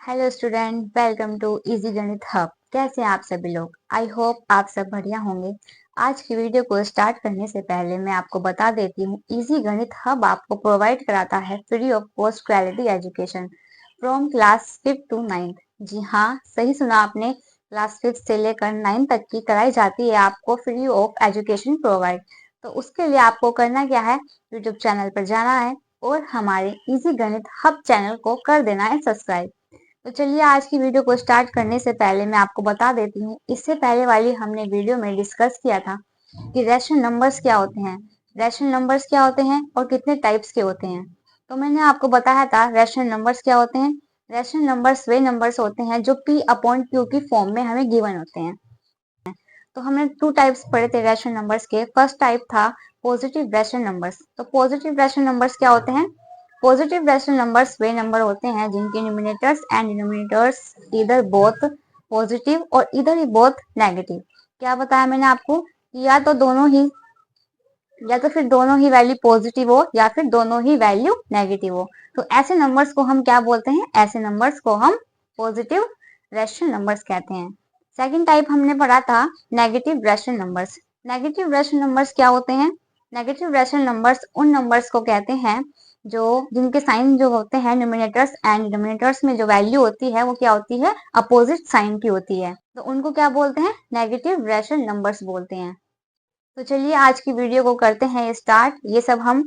Hello student, welcome to easy Ganit hub. कैसे हैं आप सभी लोग? आई होप आप सब बढ़िया होंगे। आज की वीडियो को स्टार्ट करने से पहले मैं आपको बता देती हूँ, इजी गणित हब आपको प्रोवाइड कराता है free of cost quality education from class 5th to 9th। जी हाँ, सही सुना आपने, क्लास 5th से लेकर 9th तक की कराई जाती है आपको फ्री ऑफ एजुकेशन प्रोवाइड। तो उसके लिए आपको करना क्या है, यूट्यूब चैनल पर जाना है और हमारे इजी गणित हब चैनल को कर देना है सब्सक्राइब। तो चलिए आज की वीडियो को स्टार्ट करने से पहले मैं आपको बता देती हूँ, इससे पहले वाली हमने वीडियो में डिस्कस किया था कि रैशनल नंबर्स क्या होते हैं, रैशनल नंबर्स क्या होते हैं और कितने टाइप्स के होते हैं। तो मैंने आपको बताया था रैशनल नंबर्स क्या होते हैं। रैशनल नंबर्स वे नंबर्स होते हैं जो p अपॉन q की फॉर्म में हमें गिवन होते हैं। तो हमने 2 टाइप्स पढ़े थे रैशनल नंबर्स के। फर्स्ट टाइप था पॉजिटिव रैशनल नंबर्स। तो पॉजिटिव रैशनल नंबर्स क्या होते हैं? पॉजिटिव रैशनल नंबर्स वे नंबर होते हैं जिनके न्यूमरेटर्स एंड डिनोमिनेटर्स इधर बोथ पॉजिटिव और इधर ही बोथ नेगेटिव। क्या बताया मैंने आपको? या तो दोनों ही, या तो फिर दोनों ही वैल्यू पॉजिटिव हो या फिर दोनों ही वैल्यू नेगेटिव हो। तो ऐसे नंबर्स को हम क्या बोलते हैं? ऐसे नंबर्स को हम पॉजिटिव रैशनल नंबर्स कहते हैं। सेकंड टाइप हमने पढ़ा था negative rational numbers. Negative rational numbers क्या होते हैं? नेगेटिव रैशनल नंबर्स उन नंबर्स को कहते हैं जो जिनके साइन जो होते हैं न्यूमरेटर्स एंड डिनोमिनेटर्स में जो वैल्यू होती है वो क्या होती है? अपोजिट साइन की होती है। तो उनको क्या बोलते हैं? नेगेटिव रैशनल नंबर्स बोलते हैं। तो चलिए आज की वीडियो को करते हैं स्टार्ट। ये सब हम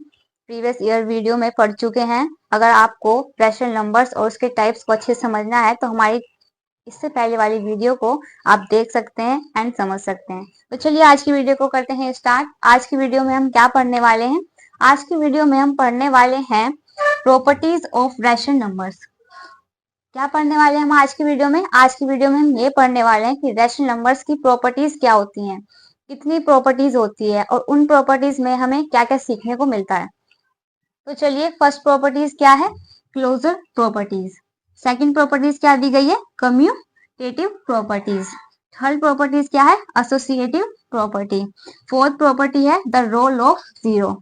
प्रीवियस ईयर वीडियो में पढ़ चुके हैं। अगर आपको रैशनल नंबर्स और उसके टाइप्स को अच्छे से समझना है तो हमारी इससे पहले वाली वीडियो को आप देख सकते हैं एंड समझ सकते हैं। तो चलिए आज की वीडियो को करते हैं स्टार्ट। आज की वीडियो में हम क्या पढ़ने वाले हैं? आज की वीडियो में हम पढ़ने वाले हैं प्रॉपर्टीज ऑफ रैशनल नंबर्स। क्या पढ़ने वाले हैं हम आज की वीडियो में? आज की वीडियो में हम ये पढ़ने वाले हैं कि रैशनल नंबर्स की प्रॉपर्टीज क्या होती हैं, कितनी प्रॉपर्टीज होती है और उन प्रॉपर्टीज में हमें क्या क्या सीखने को मिलता है। तो चलिए फर्स्ट प्रॉपर्टीज क्या है? Closure properties. सेकंड प्रॉपर्टीज क्या दी गई है? Commutative properties. थर्ड प्रॉपर्टीज क्या है? Associative property. फोर्थ प्रॉपर्टी है the role of zero.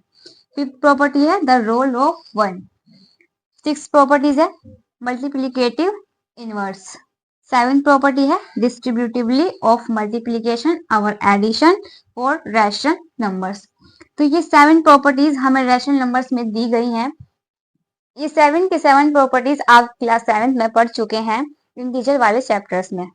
Fifth property है the role of one. Six properties है मल्टीप्लीकेटिव इनवर्स। सेवेंथ प्रॉपर्टी है डिस्ट्रीब्यूटिवली ऑफ मल्टीप्लीकेशन और एडिशन फॉर रैशनल नंबर्स। तो ये 7 properties हमें रैशनल नंबर्स में दी गई हैं। ये 7 की 7 प्रॉपर्टीज आप क्लास 7th में पढ़ चुके हैं इंटीजर वाले चैप्टर्स में।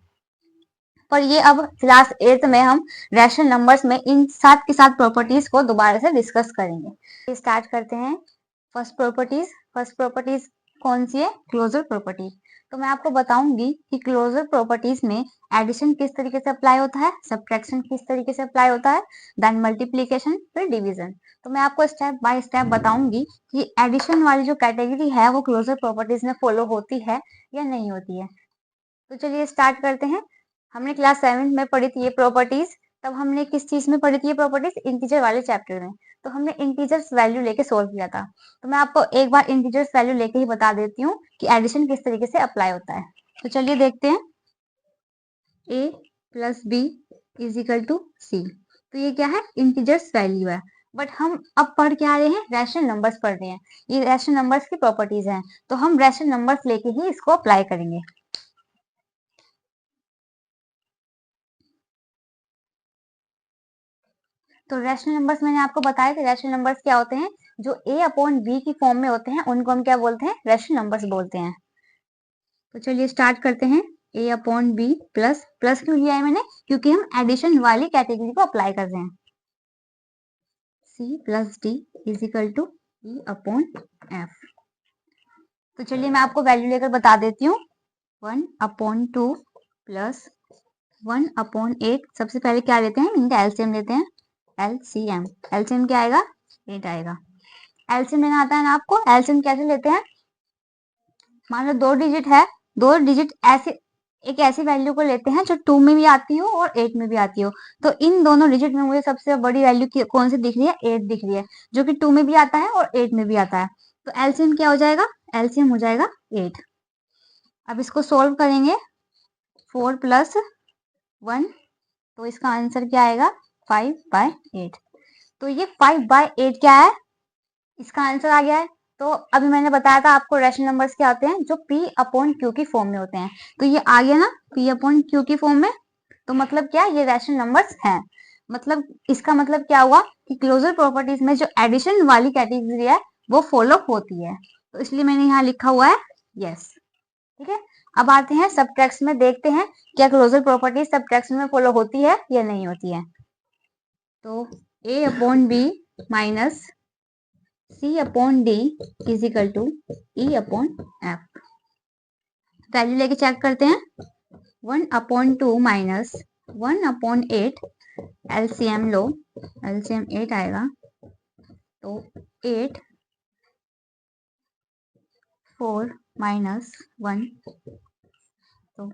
पर ये अब क्लास 8th में हम रैशनल नंबर्स में इन 7 की 7 प्रॉपर्टीज को दोबारा से डिस्कस करेंगे। स्टार्ट करते हैं। फर्स्ट प्रॉपर्टीज कौन सी है? Closure property. तो मैं आपको बताऊंगी कि क्लोजर प्रॉपर्टीज में एडिशन किस तरीके से अप्लाई होता है, सब्ट्रैक्शन किस तरीके से अप्लाई होता है, देन मल्टीप्लीकेशन, फिर डिवीजन। तो मैं आपको स्टेप बाय स्टेप बताऊंगी कि एडिशन वाली जो कैटेगरी है वो क्लोजर प्रॉपर्टीज में फॉलो होती है या नहीं होती है। तो चलिए स्टार्ट करते हैं। हमने क्लास 7th में पढ़ी थी ये प्रॉपर्टीज। तब हमने किस चीज में पढ़ी थी ये प्रॉपर्टीज? इंटीजर वाले चैप्टर में। तो हमने इंटीजर्स वैल्यू लेके सोल्व किया था। तो मैं आपको एक बार इंटीजर्स वैल्यू लेके ही बता देती हूँ कि एडिशन किस तरीके से अप्लाई होता है। तो चलिए देखते हैं। a plus B is equal to C. तो ये क्या है? इंटीजर्स वैल्यू है। बट हम अब पढ़ क्या रहे हैं? रैशनल नंबर्स पढ़ रहे हैं। ये रैशनल नंबर्स की प्रॉपर्टीज हैं, तो हम रैशनल नंबर्स लेके ही इसको अप्लाई करेंगे। तो रैशनल नंबर्स मैंने आपको बताया कि रैशनल नंबर्स क्या होते हैं? जो a अपॉन b की फॉर्म में होते हैं उनको हम क्या बोलते हैं? रैशनल नंबर्स बोलते हैं। तो चलिए स्टार्ट करते हैं। a upon b plus, plus क्यों लिया है मैंने? क्योंकि हम एडिशन वाली कैटेगरी को अप्लाई कर रहे हैं। c plus d is equal to e upon f। तो चलिए मैं आपको वैल्यू लेकर बता देती हूँ। 1/2 प्लस 1/8। सबसे पहले क्या लेते हैं? इनका एलसीएम लेते हैं। एलसीएम, एलसीएम क्या आएगा? 8 आएगा। एलसीएम लेना आता है ना आपको? एलसीएम कैसे लेते हैं? मान लो 2 डिजिट है, 2 डिजिट ऐसे एक ऐसी वैल्यू को लेते हैं जो 2 में भी आती हो और 8 में भी आती हो। तो इन दोनों डिजिट में मुझे सबसे बड़ी वैल्यू कौन सी दिख रही है? 8 दिख रही है, जो कि 2 में भी आता है और 8 में भी आता है। तो एलसीएम क्या हो जाएगा? एलसीएम हो जाएगा 8। अब इसको सोल्व करेंगे। 4 प्लस 1, तो इसका आंसर क्या आएगा? 5/8। तो ये 5/8 क्या है? इसका आंसर आ गया है। तो अभी मैंने बताया था आपको रैशनल नंबर्स क्या होते हैं, जो P अपॉन Q की फॉर्म में होते हैं। तो ये आ गया ना P अपॉन Q की फॉर्म में, तो मतलब क्या, ये रैशनल नंबर्स हैं। मतलब इसका मतलब क्या हुआ कि क्लोजर प्रॉपर्टीज में जो एडिशन वाली कैटेगरी है वो फॉलो होती है, तो इसलिए मैंने यहाँ लिखा हुआ है यस। ठीक है, अब आते हैं सब्ट्रैक्शन में, देखते हैं क्या क्लोजर प्रॉपर्टीज सब्ट्रैक्शन में फॉलो होती है या नहीं होती है। तो A upon b minus C upon D is equal to E upon f. Value लेके चेक करते हैं। 1 अपॉन 2 माइनस 1 अपॉन 8, एलसीएम लो, एलसीएम 8 आएगा, तो 8 4 माइनस 1, तो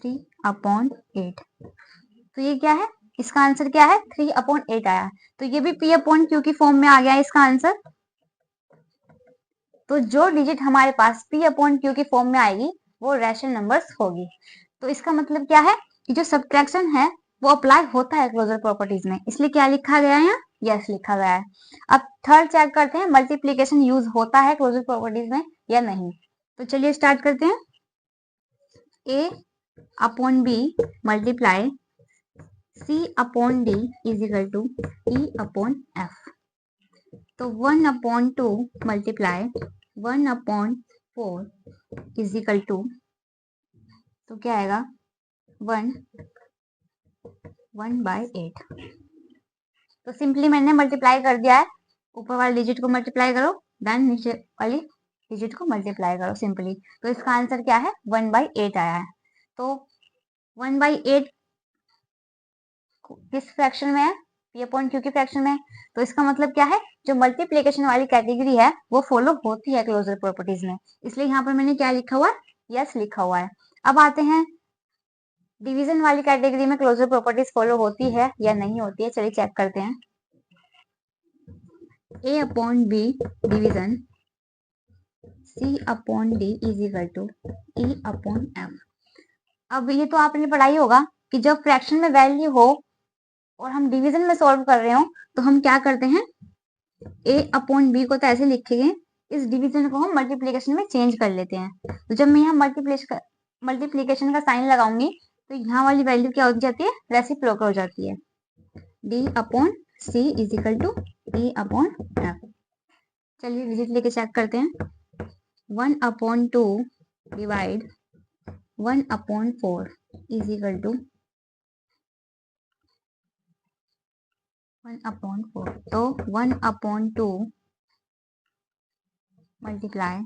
3 अपॉन 8। तो ये क्या है, इसका आंसर क्या है, 3 अपॉन 8 आया। तो ये भी P अपॉन Q की फॉर्म में आ गया है इसका आंसर। तो जो डिजिट हमारे पास P अपॉन Q की फॉर्म में आएगी वो रैशनल नंबर्स होगी। तो इसका मतलब क्या है कि जो सब्ट्रैक्शन है वो अप्लाई होता है क्लोजर प्रॉपर्टीज में, इसलिए क्या लिखा गया है, यस लिखा गया है। अब थर्ड चेक करते हैं, मल्टीप्लीकेशन यूज होता है क्लोजर प्रॉपर्टीज में या नहीं। तो चलिए स्टार्ट करते हैं। A upon B multiply C upon D is equal to E upon F. तो 1 upon 2 multiply 1 upon 4 is equal to, तो क्या आएगा 1/8। तो सिंपली मैंने मल्टीप्लाई कर दिया है, ऊपर वाले डिजिट को मल्टीप्लाई करो, देन नीचे वाली डिजिट को मल्टीप्लाई करो सिंपली। तो इसका आंसर क्या है, 1/8 आया है। तो 1/8 किस फ्रैक्शन में है, P अपॉन Q की फ्रैक्शन में है। तो इसका मतलब क्या है, जो मल्टीप्लिकेशन वाली कैटेगरी है वो फॉलो होती है क्लोजर प्रॉपर्टीज में, इसलिए यहाँ पर मैंने क्या लिखा हुआ है, यस लिखा हुआ है। अब आते हैं डिवीजन वाली कैटेगरी में क्लोजर प्रॉपर्टीज फॉलो होती है या नहीं होती है, चलिए चेक करते हैं। A upon B division C upon D is equal to E upon F. अब ये तो आपने पढ़ा ही होगा कि जब फ्रैक्शन में वैल्यू हो और हम डिवीजन में सॉल्व कर रहे हो तो हम क्या करते हैं, A अपॉन बी को तो ऐसे लिखेंगे, इस डिवीजन को हम मल्टीप्लीकेशन में चेंज कर लेते हैं। तो जब मैं यहाँ मल्टीप्लीकेशन का साइन लगाऊंगी तो यहाँ वाली वैल्यू क्या हो जाती है, रेसिप्रोकल हो जाती है, D upon C is equal to E upon F. चलिए डिजिट लेके चेक करते हैं। 1 upon 2 divide 1 upon 4 is equal to 1 upon 4। तो 1 अपॉन 2 मल्टीप्लाई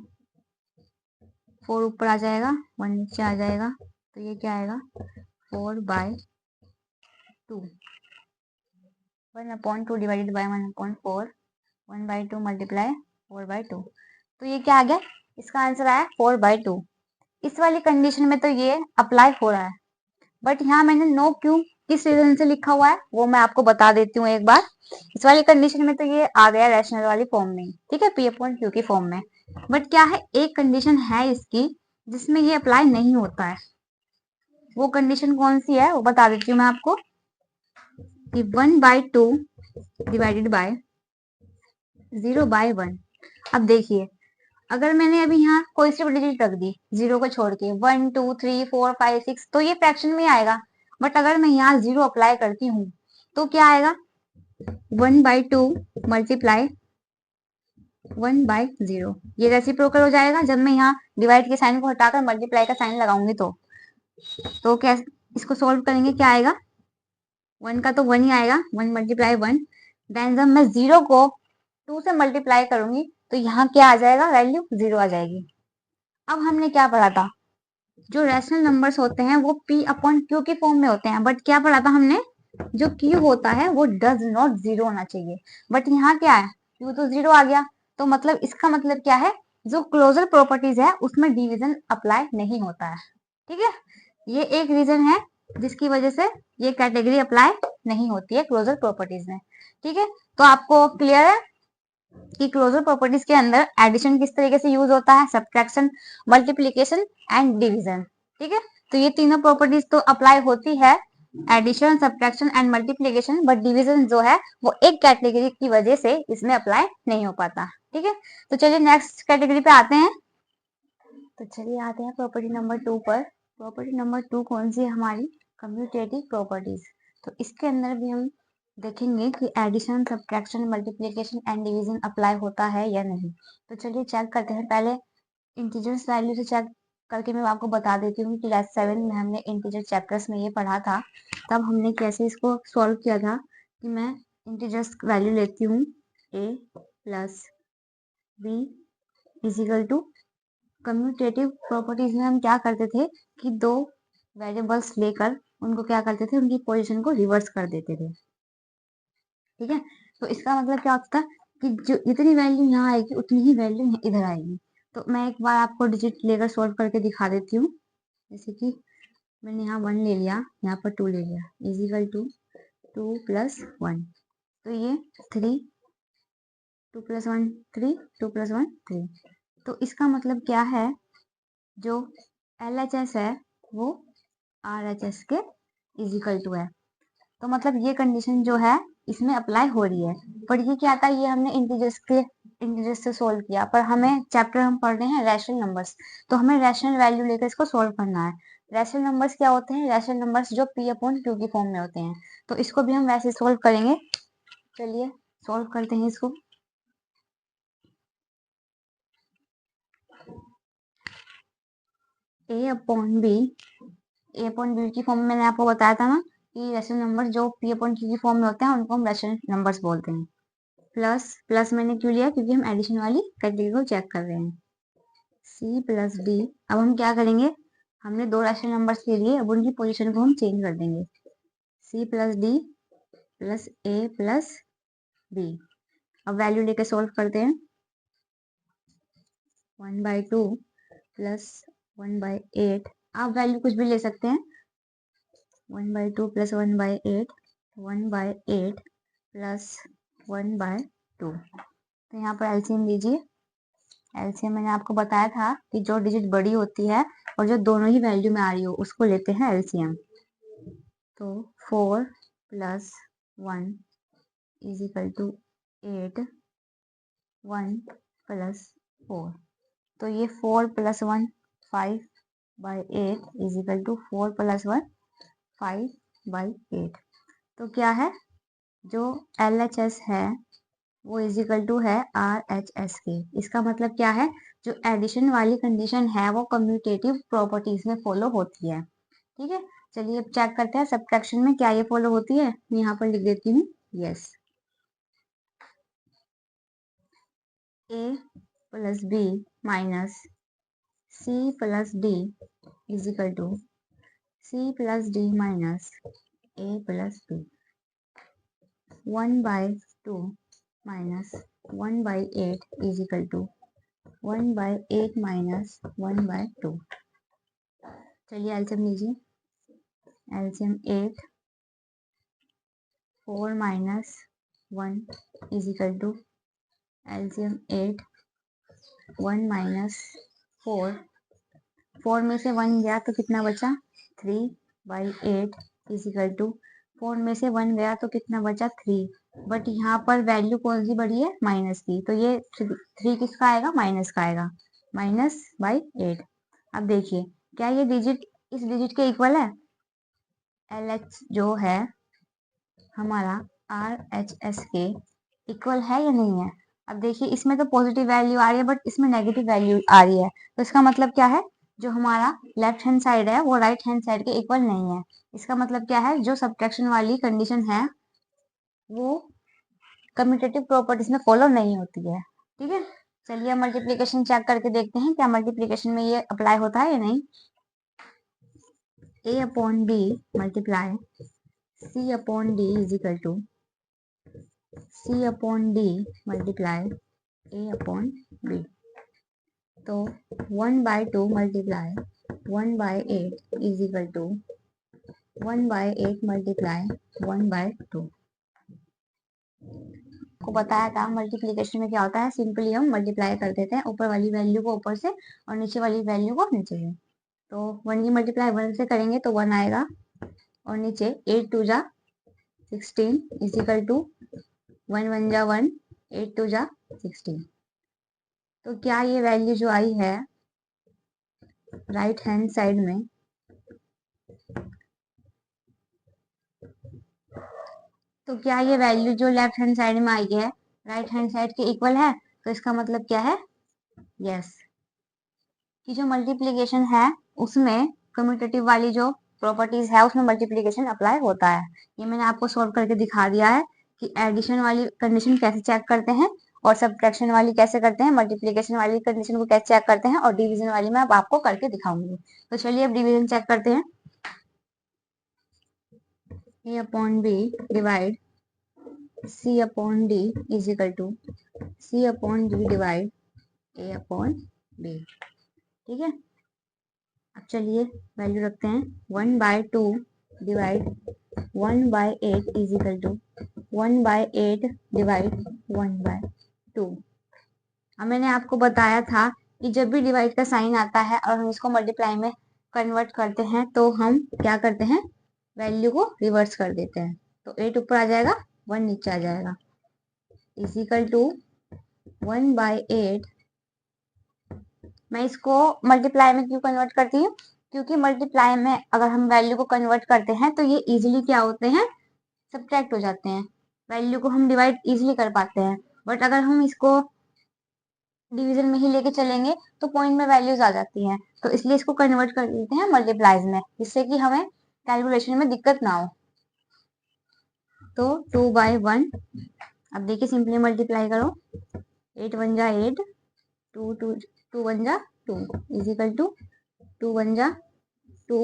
4 ऊपर आ जाएगा, 1 नीचे आ जाएगा, तो ये क्या आएगा 4/2। 1 upon 2 divided by 1 upon 4, 1/2 multiply 4/2। तो ये क्या आ गया, इसका आंसर आया 4/2। इस वाली कंडीशन में तो ये अप्लाई हो रहा है, बट यहाँ मैंने नो क्यों किस रीजन से लिखा हुआ है वो मैं आपको बता देती हूँ एक बार। इस वाली कंडीशन में तो ये आ गया रैशनल वाली फॉर्म में, ठीक है, P अपॉन Q की फॉर्म में। बट क्या है, एक कंडीशन है इसकी जिसमें ये अप्लाई नहीं होता है। वो कंडीशन कौन सी है वो बता देती हूँ मैं आपको, कि 1/2 डिवाइडेड बाय 0/1। अब देखिए, अगर मैंने अभी यहाँ कोई सी डिजिट रख दी 0 को छोड़ के, 1 2 3 4 5 6, तो ये फ्रैक्शन में आएगा। बट अगर मैं यहाँ 0 अप्लाई करती हूँ तो क्या आएगा, 1/2 मल्टीप्लाई 1/0। ये रेसिप्रोकल हो जाएगा जब मैं यहाँ डिवाइड के साइन को हटाकर मल्टीप्लाई का साइन लगाऊंगी। तो क्या इसको सोल्व करेंगे, क्या आएगा, 1 का तो 1 ही आएगा, 1 मल्टीप्लाई 1। देन जब मैं 0 को 2 से मल्टीप्लाई करूंगी तो यहाँ क्या आ जाएगा, वैल्यू 0 आ जाएगी। अब हमने क्या पढ़ा था, जो रैशनल नंबर्स होते हैं वो P अपॉन Q की फॉर्म में होते हैं, बट क्या पढ़ा था हमने, जो Q होता है वो डज नॉट 0 होना चाहिए। बट यहाँ क्या है, Q तो 0 आ गया, तो मतलब इसका मतलब क्या है, जो क्लोजर प्रॉपर्टीज है उसमें डिवीजन अप्लाई नहीं होता है। ठीक है, ये एक रीजन है जिसकी वजह से ये कैटेगरी अप्लाई नहीं होती है क्लोजर प्रॉपर्टीज में। ठीक है, तो आपको क्लियर है कि क्लोजर प्रॉपर्टीज के अंदर एडिशन किस तरीके से यूज होता है, सब्ट्रैक्शन, मल्टीप्लिकेशन एंड डिवीजन। ठीक है, तो ये तीनों प्रॉपर्टीज तो अप्लाई होती है addition, subtraction and multiplication, but division जो है वो एक कैटेगरी की वजह से इसमें अप्लाई नहीं हो पाता। ठीक है, तो चलिए नेक्स्ट कैटेगरी पे आते हैं। तो चलिए आते हैं प्रॉपर्टी नंबर 2 पर। प्रॉपर्टी नंबर 2 कौन सी है हमारी? Commutative properties. तो इसके अंदर भी हम देखेंगे कि addition, subtraction, multiplication and division apply होता है या नहीं। तो चलिए चेक करते हैं। पहले इंटीजर्स वैल्यू से चेक करके मैं आपको बता देती हूँ कि क्लास 7 में हमने इंटीजर चैप्टर्स में ये पढ़ा था। तब हमने कैसे इसको सॉल्व किया था कि मैं इंटीजर्स वैल्यू लेती हूँ a plus b is equal to, commutative properties में हम क्या करते थे कि दो वेरिएबल्स लेकर उनको क्या करते थे, उनकी पोजीशन को रिवर्स कर देते थे। ठीक है, तो इसका मतलब क्या होता था कि जो इतनी वैल्यू यहाँ आएगी उतनी ही वैल्यू इधर आएगी। तो मैं एक बार आपको डिजिट लेकर सोल्व करके दिखा देती हूँ। जैसे कि मैंने यहाँ 1 ले लिया, यहाँ पर 2 ले लिया, इज इक्वल टू 2 प्लस 1। तो ये 3, 2 प्लस 1 3, 2 प्लस 1 3। तो इसका मतलब क्या है, जो LHS है वो RHS के इज इक्वल टू है। तो मतलब ये कंडीशन जो है इसमें अप्लाई हो रही है। पर ये क्या आता है, ये हमने इंटीजर्स से सोल्व किया, पर हमें चैप्टर हम पढ़ रहे हैं रैशनल नंबर्स, तो हमें रैशनल वैल्यू लेकर इसको सोल्व करना है। रैशनल नंबर्स क्या होते हैं? रैशनल नंबर्स जो p अपॉन q की फॉर्म में होते हैं। तो इसको भी हम वैसे सोल्व करेंगे। चलिए सोल्व करते हैं इसको। a upon b, a upon b की फॉर्म में मैंने आपको बताया था ना कि रैशनल नंबर्स जो p अपॉन q की फॉर्म में होते हैं उनको हम रैशनल नंबर्स बोलते हैं। प्लस मैंने क्यों लिया? क्योंकि हम एडिशन वाली कैटेगरी को चेक कर रहे हैं। c plus d। अब हम क्या करेंगे, हमने दो रैशनल नंबर्स ले लिए, अब उनकी पोजीशन को हम चेंज कर देंगे। c plus d plus a plus b। अब वैल्यू लेके सोल्व करते हैं। 1/2 प्लस 1/8। आप वैल्यू कुछ भी ले सकते हैं। 1/2 प्लस 1/8, 1/8 प्लस 1/2। तो यहाँ पर एलसीएम लीजिए। एलसीएम मैंने आपको बताया था कि जो डिजिट बड़ी होती है और जो दोनों ही वैल्यू में आ रही हो उसको लेते हैं एलसीएम। तो 4 plus 1 is equal to 8, 1 plus 4। तो ये 4 plus 1 5/8 is equal to 4 plus 1 5/8। तो क्या है, जो LHS है वो इज इक्वल टू है RHS के। इसका मतलब क्या है, जो एडिशन वाली कंडीशन है वो कम्यूटेटिव प्रॉपर्टीज में फॉलो होती है। ठीक है, चलिए अब चेक करते हैं सब्ट्रैक्शन में क्या ये फॉलो होती है। मैं यहाँ पर लिख देती हूँ yes. a plus b minus c plus d is equal to c plus d minus a plus b। 1/2 minus 1/8 is equal to 1/8 minus 1/2। चलिए एलसीएम लीजिए। LCM 8, 4 minus 1 is equal to LCM 8, 1 minus 4। 4 में से 1 गया तो कितना बचा? 3/8 is equal to 4 में से 1 गया तो कितना बचा? 3। बट यहाँ पर वैल्यू कौन सी बड़ी है? माइनस की। तो ये 3 किसका आएगा? माइनस का आएगा, -/8। अब देखिए क्या ये डिजिट इस डिजिट के इक्वल है? LH जो है हमारा RHS के इक्वल है या नहीं है? अब देखिए इसमें तो पॉजिटिव वैल्यू आ रही है बट इसमें नेगेटिव वैल्यू आ रही है। तो इसका मतलब क्या है, जो हमारा लेफ्ट हैंड साइड है वो राइट हैंड साइड के इक्वल नहीं है। इसका मतलब क्या है, जो सब्ट्रैक्शन वाली कंडीशन है वो कम्यूटेटिव प्रॉपर्टीज में फॉलो नहीं होती है। ठीक है, चलिए मल्टीप्लीकेशन चेक करके देखते हैं क्या मल्टीप्लीकेशन में ये अप्लाई होता है या नहीं। a upon b multiply c upon d is equal to c upon d multiply a upon b। तो 1/2 multiply 1/8 is equal to 1/8 multiply 1/2। को बताया था मल्टीप्लीकेशन में क्या होता है, सिंपली हम मल्टीप्लाई कर देते हैं ऊपर वाली वैल्यू को ऊपर से और नीचे वाली वैल्यू को नीचे से। तो 1 की मल्टीप्लाई 1 से करेंगे तो 1 आएगा और नीचे 8 2 जा 16 इजिकल टू 1 1 जा 1 8 2 जा 16। तो क्या ये वैल्यू जो आई है राइट हैंड साइड में, तो क्या ये वैल्यू जो लेफ्ट हैंड साइड में आई है राइट हैंड साइड के इक्वल है? तो इसका मतलब क्या है? यस, कि जो मल्टीप्लीकेशन है उसमें कम्यूटेटिव वाली जो प्रॉपर्टीज है उसमें मल्टीप्लीकेशन अप्लाई होता है। ये मैंने आपको सॉल्व करके दिखा दिया है कि एडिशन वाली कंडीशन कैसे चेक करते हैं और सब्ट्रैक्शन वाली कैसे करते हैं, मल्टीप्लीकेशन वाली कंडीशन को कैसे चेक करते हैं और डिवीजन वाली मैं अब आपको करके दिखाऊंगी। तो चलिए अब डिवीजन चेक करते हैं। a upon b divide c upon d is equal to c upon d divide a upon b। ठीक है, अब चलिए वैल्यू रखते हैं 1/2 divide 1/8 is equal to 1/8 divide 1/2। अब मैंने आपको बताया था कि जब भी डिवाइड का साइन आता है और हम इसको मल्टीप्लाई में कन्वर्ट करते हैं तो हम क्या करते हैं, वैल्यू को रिवर्स कर देते हैं। तो 8 ऊपर आ जाएगा 1 नीचे आ जाएगा इज इक्वल टू 1/8। मैं इसको मल्टीप्लाई में क्यों कन्वर्ट करती हूँ? क्योंकि मल्टीप्लाई में अगर हम वैल्यू को कन्वर्ट करते हैं तो ये इजीली क्या होते हैं, सब्ट्रैक्ट हो जाते हैं। वैल्यू को हम डिवाइड इजीली कर पाते हैं, बट अगर हम इसको डिवीजन में ही लेके चलेंगे तो पॉइंट में वैल्यूज आ जाती हैं। तो इसलिए इसको कन्वर्ट कर देते हैं मल्टीप्लाइज में, जिससे कि हमें कैलकुलेशन में दिक्कत ना हो। तो 2/1, अब देखिए सिंपली मल्टीप्लाई करो, 8 1 जा 8, 2 1 जा 2 इज इक्वल टू 2 1 जा 2,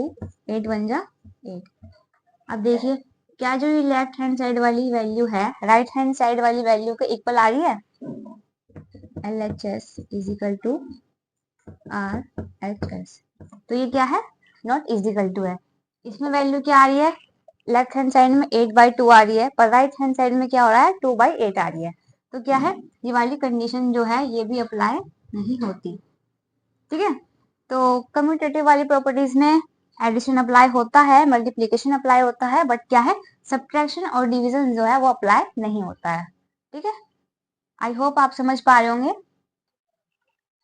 8 1 जा 8। अब देखिए क्या जो ये लेफ्ट हैंड साइड वाली वैल्यू है राइट हैंड साइड वाली वैल्यू के इक्वल आ रही है? LHS is equal to RHS। तो ये क्या है, नॉट इज इक्वल टू है। इसमें वैल्यू क्या आ रही है, लेफ्ट हैंड साइड में 8/2 आ रही है, पर राइट हैंड साइड में क्या हो रहा है, 2/8 आ रही है। तो क्या है, ये वाली कंडीशन जो है ये भी अप्लाई नहीं होती। ठीक है, तो कम्यूटेटिव वाली प्रॉपर्टीज में एडिशन अप्लाई होता है, मल्टीप्लीकेशन अप्लाई होता है, बट क्या है, सब्ट्रैक्शन और डिवीजन जो है वो अप्लाई नहीं होता है। ठीक है, आई होप आप समझ पा रहे होंगे।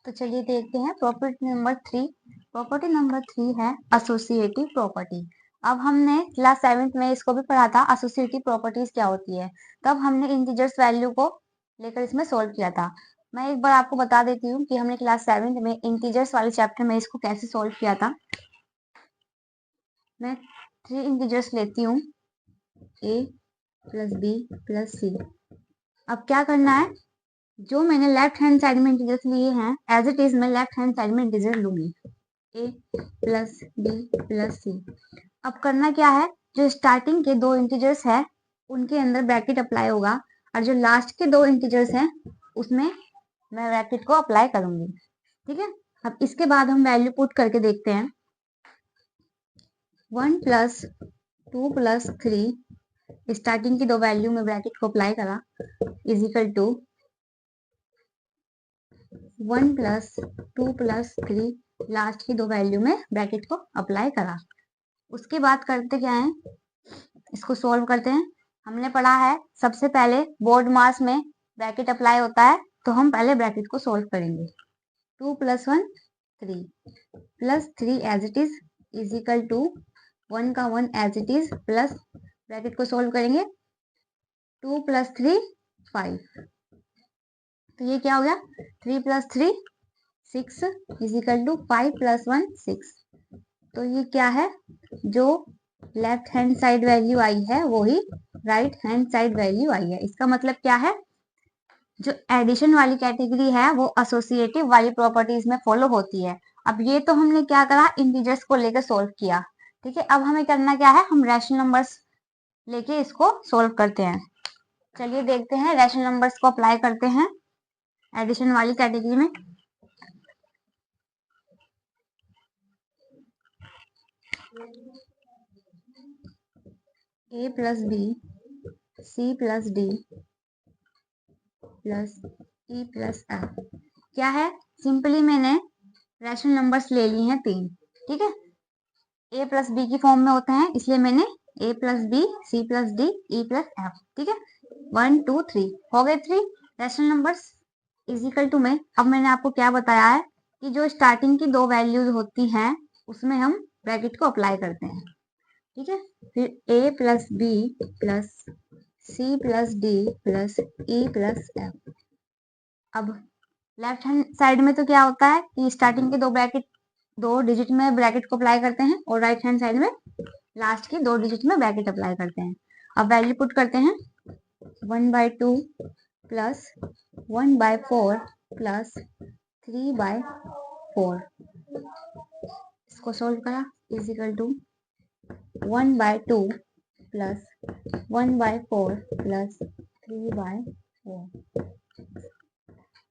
तो चलिए देखते हैं प्रॉपर्टी नंबर 3। प्रॉपर्टी नंबर 3 है एसोसिएटिव प्रॉपर्टी। अब हमने क्लास 7th में इसको भी पढ़ा था, एसोसिएटिव प्रॉपर्टीज क्या होती है। तब हमने इंटीजर्स वैल्यू को लेकर इसमें सोल्व किया था। मैं एक बार आपको बता देती हूँ कि हमने क्लास 7th में इंटीजर्स वाले चैप्टर में इसको कैसे सोल्व किया था। मैं 3 इंटीजर्स लेती हूँ, a + b + c। अब क्या करना है, जो मैंने लेफ्ट हैंड साइड में इंटीजर्स लिए हैं एज इट इज मैं लेफ्ट हैंड साइड में इंटीजर लूंगी, a + b + c। अब करना क्या है, जो स्टार्टिंग के 2 इंटीजर्स है उनके अंदर ब्रैकेट अप्लाई होगा और जो लास्ट के 2 इंटीजर्स हैं उसमें मैं ब्रैकेट को अप्लाई करूंगी। ठीक है, अब इसके बाद हम वैल्यू पुट करके देखते हैं। 1 + 2 + 3, स्टार्टिंग की 2 वैल्यू में ब्रैकेट को अप्लाई करा इज इक्वल टू 1 + 2 + 3, लास्ट की 2 वैल्यू में ब्रैकेट को अप्लाई करा। उसके बाद करते क्या है, इसको सोल्व करते हैं। हमने पढ़ा है सबसे पहले बोर्ड मास में ब्रैकेट अप्लाई होता है, तो हम पहले ब्रैकेट को सोल्व करेंगे। 2 + 1 3 + 3 as it is equal to 1 का 1 as it is plus bracket को सोल्व करेंगे 2 + 3 5। तो ये क्या हो गया, 3 + 3 6 इज इक्वल टू 5 + 1 6। तो ये क्या है, जो लेफ्ट हैंड साइड वैल्यू आई है वो ही राइट हैंड साइड वैल्यू आई है। इसका मतलब क्या है, जो एडिशन वाली कैटेगरी है वो एसोसिएटिव वाली प्रॉपर्टीज में फॉलो होती है। अब ये तो हमने क्या करा, इंटीजर्स को लेकर सोल्व किया। ठीक है, अब हमें करना क्या है, हम रैशनल नंबर्स लेके इसको सोल्व करते हैं। चलिए देखते हैं, रैशनल नंबर्स को अप्लाई करते हैं एडिशन वाली कैटेगरी में। a + b c + d + e + f क्या है, सिंपली मैंने रैशनल नंबर्स ले लिए हैं 3। ठीक है, a + b की फॉर्म में होते हैं इसलिए मैंने A plus B C plus D E plus F. ठीक है, 1 2 3 हो गए 3 रैशनल नंबर्स इजिकल टू में। अब मैंने आपको क्या बताया है कि जो स्टार्टिंग की दो वैल्यूज होती हैं उसमें हम ब्रैकेट को अप्लाई करते हैं। ठीक है, फिर A plus B plus C plus D plus E plus F. अब लेफ्ट हैंड साइड में तो क्या होता है कि स्टार्टिंग के दो डिजिट में ब्रैकेट को अप्लाई करते हैं और राइट हैंड साइड में लास्ट की दो डिजिट में ब्रैकेट अप्लाई करते हैं। अब वैल्यू पुट करते हैं 1/2 प्लस 1/4 प्लस 3/4। इसको सोल्व करा is equal to 1/2 plus 1/4 plus 3/4।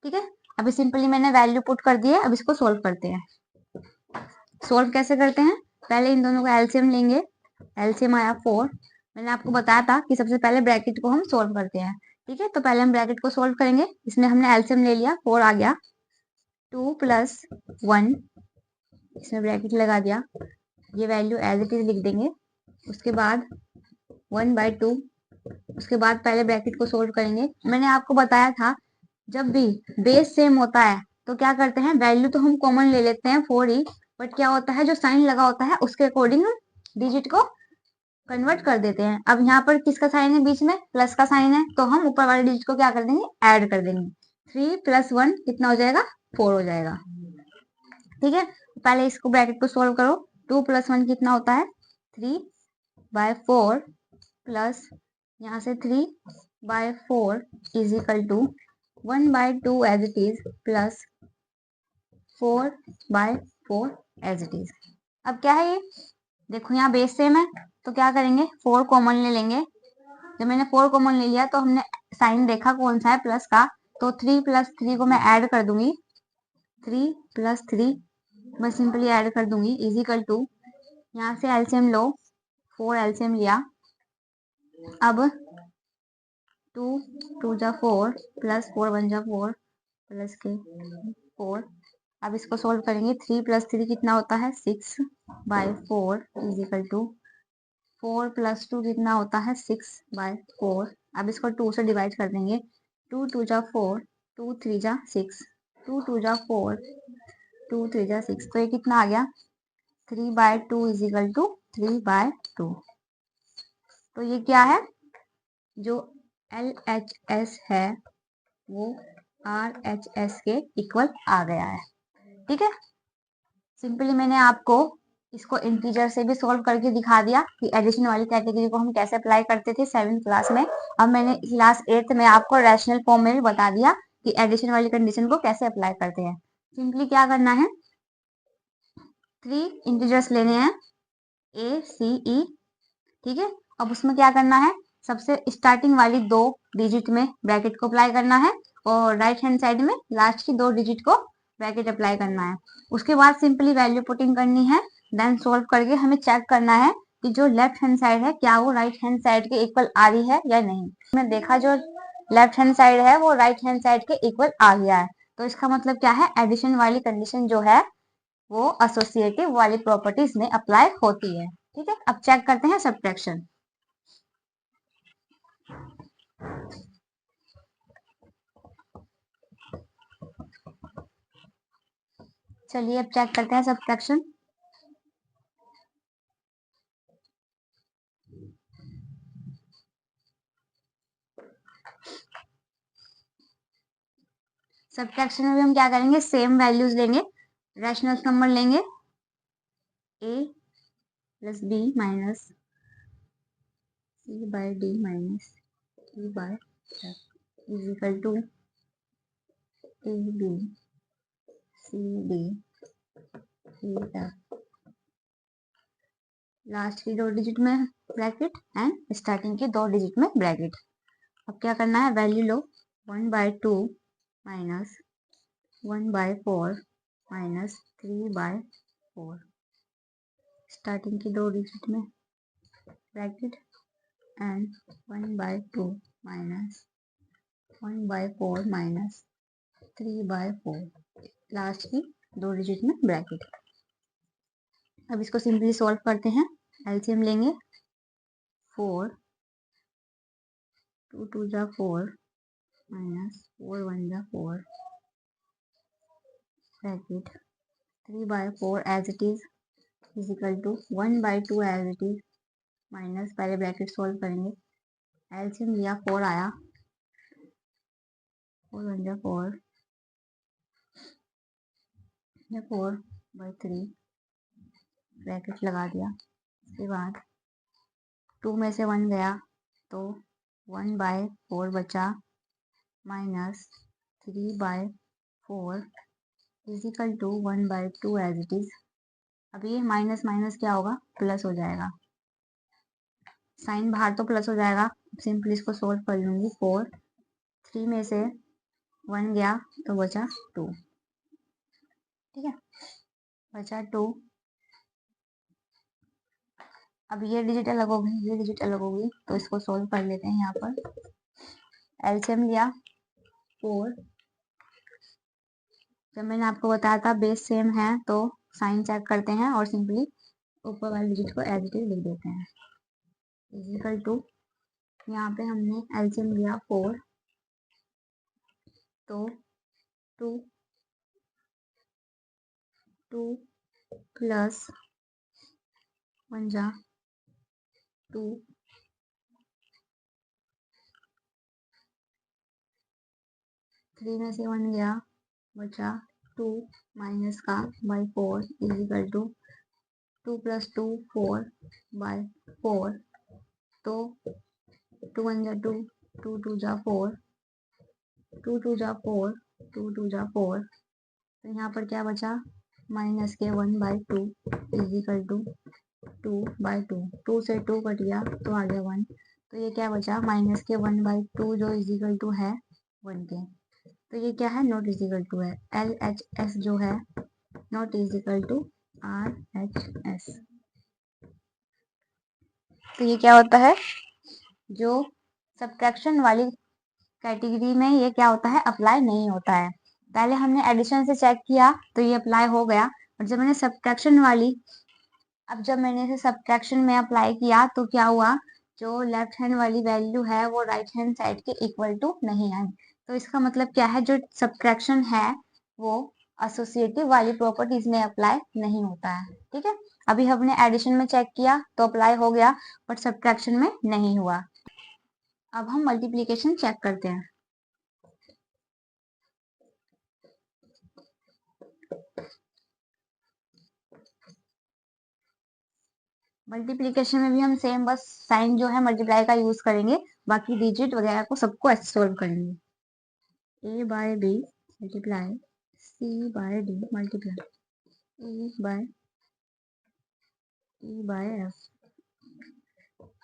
ठीक है, अभी सिंपली मैंने वैल्यू पुट कर दी है। अब इसको सोल्व करते हैं। सोल्व कैसे करते हैं, पहले इन दोनों का एलसीएम लेंगे। एलसीएम आया 4। मैंने आपको बताया था कि सबसे पहले ब्रैकेट को हम सोल्व करते हैं। ठीक है, तो पहले हम ब्रैकेट को सोल्व करेंगे। इसमें हमने एलसीएम ले लिया, 4 आ गया। 2 प्लस 1, इसमें ब्रैकेट लगा दिया, ये वैल्यू एज इट इज लिख देंगे। उसके बाद 1/2, उसके बाद पहले ब्रैकेट को सोल्व करेंगे। मैंने आपको बताया था जब भी बेस सेम होता है तो क्या करते हैं, वैल्यू तो हम कॉमन ले लेते हैं 4 ही, बट क्या होता है जो साइन लगा होता है उसके अकॉर्डिंग हम डिजिट को कन्वर्ट कर देते हैं। अब यहाँ पर किसका साइन है, बीच में प्लस का साइन है, तो हम ऊपर वाले डिजिट को क्या कर देंगे, ऐड कर देंगे। 3 + 1 कितना हो जाएगा, 4 हो जाएगा। ठीक है, पहले इसको ब्रैकेट को सोल्व करो। 2 + 1 कितना होता है, 3/4 प्लस यहाँ से 3/4 is equal to 1/2 as it is plus 4/4 as it is. अब क्या है ये, देखो यहाँ बेस सेम है तो क्या करेंगे, 4 कॉमन ले लेंगे। जब मैंने 4 कॉमन ले लिया तो हमने साइन देखा कौन सा है, प्लस का, तो 3 + 3 को मैं ऐड कर दूंगी। 3 + 3 मैं सिंपली ऐड कर दूंगी इज इक्वल टू, यहाँ से एलसीएम लो, 4 एलसीएम लिया। अब 2 2 जा 4 प्लस 4 1 जा 4 प्लस के 4। अब इसको सोल्व करेंगे। 3 + 3 कितना होता है, 6/4 इज इक्वल टू 4 + 2 कितना होता है, 6/4। अब इसको 2 से डिवाइड कर देंगे। 2 2 जा 4, 2 3 जा 6, 2 2 जा 4, 2 3 जा 6, तो ये कितना आ गया, 3/2 इज इक्वल टू 3/2। तो ये क्या है, जो LHS है वो RHS के इक्वल आ गया है। ठीक है, सिंपली मैंने आपको इसको इंटीजर से भी सोल्व करके दिखा दिया कि एडिशन वाली कैटेगरी को हम कैसे अप्लाई करते थे 7th क्लास में। अब मैंने क्लास 8th में आपको रैशनल फॉर्म में भी बता दिया कि एडिशन वाली कंडीशन को कैसे अप्लाई करते हैं। सिंपली क्या करना है, 3 इंटीजर्स लेने हैं ACE। ठीक है, अब उसमें क्या करना है, सबसे स्टार्टिंग वाली दो डिजिट में ब्रैकेट को अप्लाई करना है और राइट हैंड साइड में लास्ट की दो डिजिट को ब्रैकेट अप्लाई करना है। उसके बाद सिंपली वैल्यू पुटिंग करनी है। देन सोल्व करके हमें चेक करना है कि जो लेफ्ट हैंड साइड है क्या वो राइट हैंड साइड के इक्वल आ रही है या नहीं। मैंने देखा जो लेफ्ट हैंड साइड है वो राइट हैंड साइड के इक्वल आ गया है, तो इसका मतलब क्या है, एडिशन वाली कंडीशन जो है वो एसोसिएटिव वाली प्रॉपर्टीज में अप्लाई होती है। ठीक है, अब चेक करते हैं सब्ट्रैक्शन। चलिए अब चेक करते हैं सब्ट्रैक्शन। सब्ट्रैक्शन में भी हम क्या करेंगे, सेम वैल्यूज लेंगे, रैशनल नंबर लेंगे, a + b - c/d - d/f is equal to ab cd ef। Last की दो डिजिट में ब्रैकेट एंड स्टार्टिंग की दो डिजिट में ब्रैकेट। अब क्या करना है, वैल्यू लो, 1/2 - 1/4 - 3/4। स्टार्टिंग की दो डिजिट में ब्रैकेट एंड 1/2 - 1/4 - 3/4, लास्ट की दो डिजिट में ब्रैकेट। अब इसको सिंपली सॉल्व करते हैं। एलसीएम लेंगे, 4, 2 2 जा 4 minus 4 1 जा 4 bracket 3 by 4 as it is equal to 1 by 2 as it is minus, पहले ब्रैकेट सोल्व करेंगे, एलसीएम लिया 4 आया, 4 1 जा 4 या 4 by 3 ब्रैकेट लगा दिया। उसके बाद 2 में से 1 गया तो 1 by 4 बचा minus 3 by 4 is equal to 1 by 2 as it is. अब ये माइनस माइनस क्या होगा, प्लस हो जाएगा, साइन बाहर तो प्लस हो जाएगा। सिंपली इसको सोल्व कर लूंगी। 4 3 में से 1 गया तो बचा 2, ठीक है, बचा 2। अब ये डिजिट अलग हो गई, ये डिजिट अलग हो गई, तो इसको सोल्व कर लेते हैं। यहाँ पर एलसीएम लिया 4, जब मैंने आपको बताया था बेस सेम है तो साइन चेक करते हैं और सिंपली ऊपर वाले डिजिट को एज इट इज लिख देते हैं। इक्वल टू, यहाँ पे हमने एलसीएम लिया 4 तो 2 प्लस 1 जा 2 3 में से 1 गया बचा 2 माइनस का by 4 is equal to 2 plus 2 4 by 4, तो 2 1 जा 2 2 2 जा 4 2 2 जा 4 2 2 जा 4, तो यहाँ पर क्या बचा माइनस के 1 by 2 is equal to 2 by 2, 2 से 2 कट गया तो आ गया 1, तो ये क्या बचा माइनस के 1 बाई 2 जो इज इक्वल टू है 1 के, तो ये क्या है नॉट इज इक्वल टू है, LHS जो है not is equal to RHS। तो ये क्या होता है, जो सब्ट्रैक्शन वाली कैटेगरी में ये क्या होता है अप्लाई नहीं होता है। पहले हमने एडिशन से चेक किया तो ये अप्लाई हो गया, और जब मैंने सब्ट्रैक्शन में अप्लाई किया तो क्या हुआ, जो लेफ्ट हैंड वाली वैल्यू है वो राइट हैंड साइड के इक्वल टू नहीं आई। तो इसका मतलब क्या है, जो सब्ट्रैक्शन है वो एसोसिएटिव वाली प्रॉपर्टीज में अप्लाई नहीं होता है, ठीक है। अभी हमने एडिशन में चेक किया तो अप्लाई हो गया, बट सब्ट्रैक्शन में नहीं हुआ। अब हम मल्टीप्लीकेशन चेक करते हैं। मल्टीप्लीकेशन में भी हम सेम बस साइन जो है मल्टीप्लाई का यूज करेंगे, बाकी डिजिट वगैरह को सबको ऐसे सोल्व करेंगे। a by b multiply c by d multiply e by f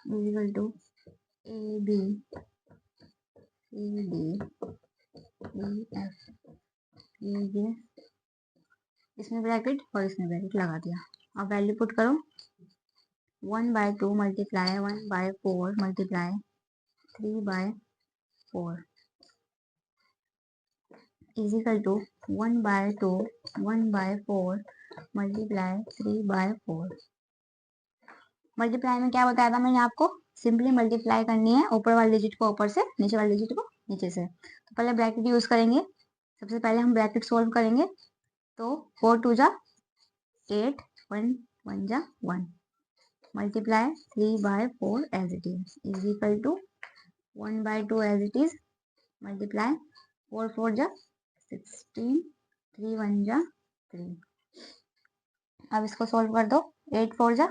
equal to a b c d e f, ये इसमें ब्रैकेट और इसमें ब्रैकेट लगा दिया। अब वैल्यू पुट करो, 1 by 2 multiply 1 by 4 multiply 3 by 4 is equal to 1 by 2 1 by 4 multiply 3 by 4। Multiply में क्या बताया था मैंने आपको, सिंपली मल्टीप्लाई करनी है ऊपर वाले डिजिट को ऊपर से, नीचे वाले डिजिट को नीचे से। तो पहले ब्रैकेट यूज करेंगे, सबसे पहले हम ब्रैकेट सोल्व करेंगे, तो 4 2 जा 8 1 1 जा 1 multiply 3 by 4 as it is equal to 1 by 2 as it is multiply 4 4 जा 16 3 1 जा 3। अब इसको सोल्व कर दो, 8 4 जा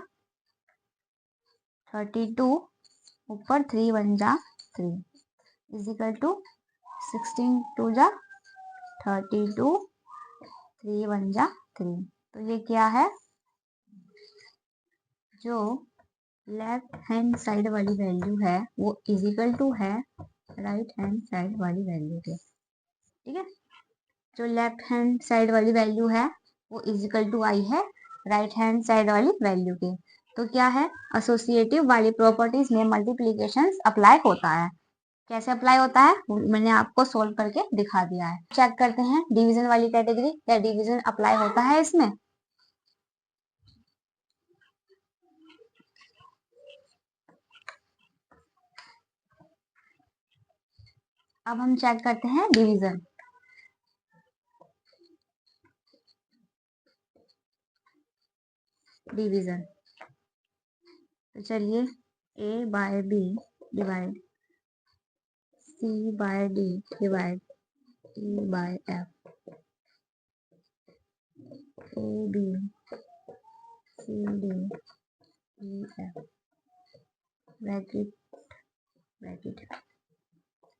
32 ऊपर 3 1 जा 3 इज इक्वल टू 16 2 जा 32 3 1 जा 3। तो ये क्या है, जो लेफ्ट हैंड साइड वाली वैल्यू है वो इज इक्वल टू है राइट हैंड साइड वाली वैल्यू के, ठीक है। जो लेफ्ट हैंड साइड वाली वैल्यू है वो इज इक्वल टू आई है राइट हैंड साइड वाली वैल्यू के। तो क्या है, एसोसिएटिव वाली प्रॉपर्टीज में मल्टीप्लीकेशन अप्लाई होता है। कैसे अप्लाई होता है मैंने आपको सोल्व करके दिखा दिया है। चेक करते हैं डिवीजन वाली कैटेगरी, क्या डिवीजन अप्लाई होता है इसमें। अब हम चेक करते हैं डिवीजन। डिवीजन तो चलिए a by b divide c by d divide e by f a b c d e f bracket bracket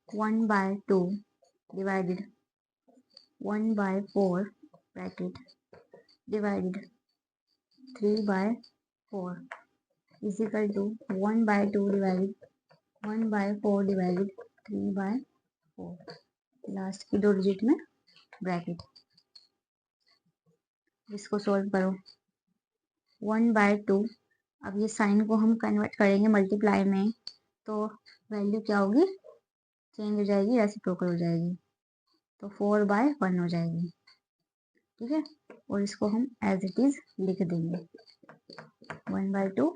1 by 2 divided 1 by 4 bracket divided 3 by 4 is equal to 1 by 2 divided 1 by 4 divided 3 by 4, last की 2 digit में bracket. इसको solve करो 1 by 2। अब ये sign को हम convert करेंगे multiply में, तो वैल्यू क्या होगी, चेंज हो जाएगी, रेसिप्रोकल हो जाएगी, तो 4 बाय 1 हो जाएगी। ठीक है, और इसको हम एज इट इज लिख देंगे 1 बाय 2।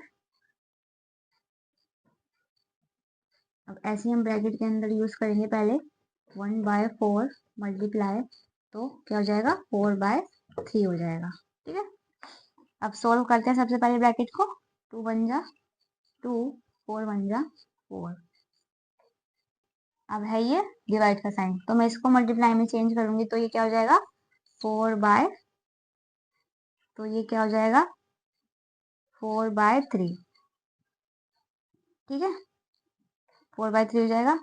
अब ऐसे हम ब्रैकेट के अंदर यूज करेंगे पहले 1 बाय 4 मल्टीप्लाई, तो क्या हो जाएगा 4 बाय 3 हो जाएगा। ठीक है, अब सॉल्व करते हैं सबसे पहले ब्रैकेट को, 2 1 जा 2 4 1 जा 4। अब है ये डिवाइड का साइन, तो मैं इसको मल्टीप्लाई में चेंज करूंगी, तो ये क्या हो जाएगा 4 बाय, तो ये क्या हो जाएगा 4 बाय 3। ठीक है, 4 बाय 3 हो जाएगा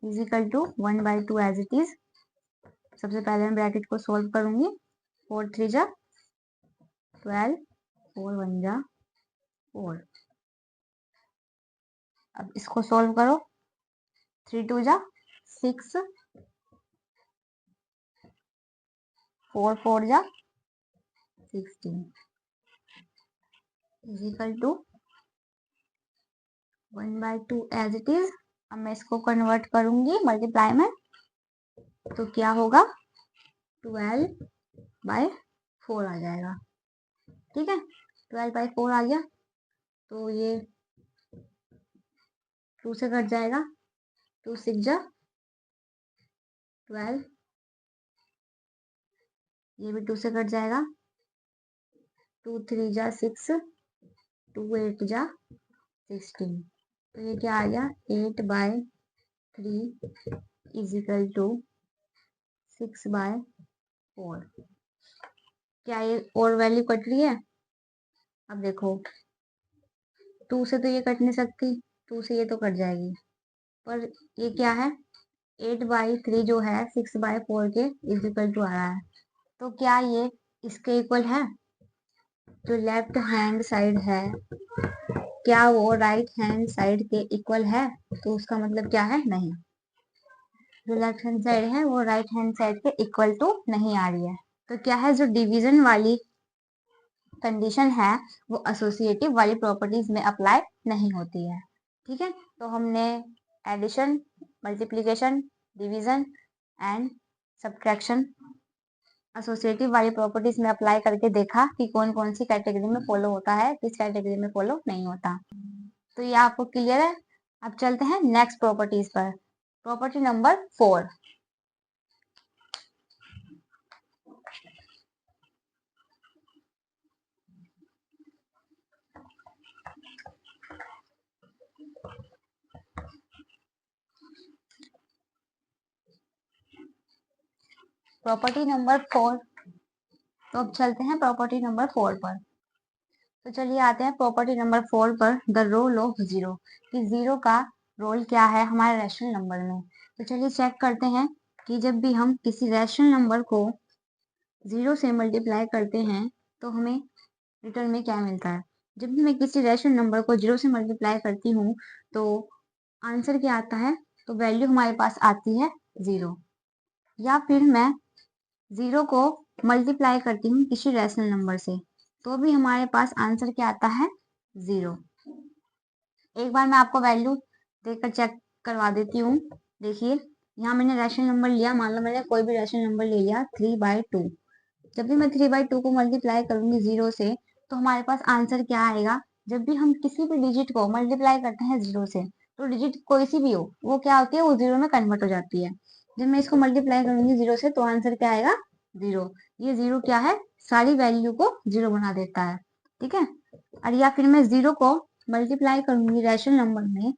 is equal to 1 by 2 as it is. सबसे पहले मैं ब्रैकेट को सोल्व करूंगी, 4 3 जा 12 4 1 जा 4। अब इसको सोल्व करो, 3 2 जा 6 4 4 जा 16 is equal to 1 by 2 as it is. अब मैं इसको कन्वर्ट करूंगी मल्टीप्लाई में, तो क्या होगा 12 बाय 4 आ जाएगा। ठीक है, 12 बाय 4 आ गया, तो ये 2 से कट जाएगा, 2 6 जा 12, ये भी 2 से कट जाएगा, 2 3 जा 6 2 8 जा 16, तो ये क्या आ गया 8 by 3 is equal to 6 by 4। क्या ये और वैल्यू कट रही है? अब देखो 2 से तो ये कट नहीं सकती, 2 से ये तो कट जाएगी, पर ये क्या है 8 बाई 3 जो है 6 बाय 4 के इज इक्वल टू आ रहा है, तो क्या ये इसके इक्वल है? जो लेफ्ट हैंड साइड है क्या वो राइट हैंड साइड के इक्वल है? तो उसका मतलब क्या है, नहीं। जो लेफ्ट हैंड साइड है वो राइट हैंड साइड के इक्वल टू नहीं आ रही है, तो क्या है जो डिवीजन वाली कंडीशन है वो एसोसिएटिव वाली प्रॉपर्टीज में अप्लाई नहीं होती है। ठीक है, तो हमने addition, multiplication, division and subtraction associative वाली प्रॉपर्टीज में अप्लाई करके देखा कि कौन कौन सी कैटेगरी में फॉलो होता है, किस कैटेगरी में फॉलो नहीं होता। तो ये आपको क्लियर है। अब चलते हैं नेक्स्ट प्रॉपर्टीज पर। Property number 4। प्रॉपर्टी नंबर 4, तो अब चलते हैं प्रॉपर्टी नंबर 4 पर। तो चलिए आते हैं प्रॉपर्टी नंबर 4 पर, द रोल ऑफ जीरो, कि जीरो का रोल क्या है हमारे रैशनल नंबर में। तो चलिए चेक करते हैं कि जब भी हम किसी रैशनल नंबर को जीरो से मल्टीप्लाई करते हैं तो हमें रिटर्न में क्या मिलता है। जब भी मैं किसी रैशनल नंबर को जीरो से मल्टीप्लाई करती हूँ तो आंसर क्या आता है, तो वैल्यू हमारे पास आती है 0। या फिर मैं जीरो को मल्टीप्लाई करती हूँ किसी रैशनल नंबर से, तो भी हमारे पास आंसर क्या आता है 0। एक बार मैं आपको वैल्यू देकर चेक करवा देती हूँ। देखिए यहाँ मैंने रैशनल नंबर लिया, मान लो मैंने कोई भी रैशनल नंबर ले लिया 3 बाय 2। जब भी मैं 3 बाय 2 को मल्टीप्लाई करूंगी 0 से, तो हमारे पास आंसर क्या आएगा, जब भी हम किसी भी डिजिट को मल्टीप्लाई करते हैं 0 से तो डिजिट कोई सी भी हो वो क्या होती है, वो जीरो में कन्वर्ट हो जाती है। जब मैं इसको मल्टीप्लाई करूंगी जीरो से तो आंसर क्या आएगा, जीरो। ये जीरो क्या है, सारी वैल्यू को जीरो बना देता है, ठीक है। और या फिर मैं जीरो को मल्टीप्लाई करूंगी रैशनल नंबर में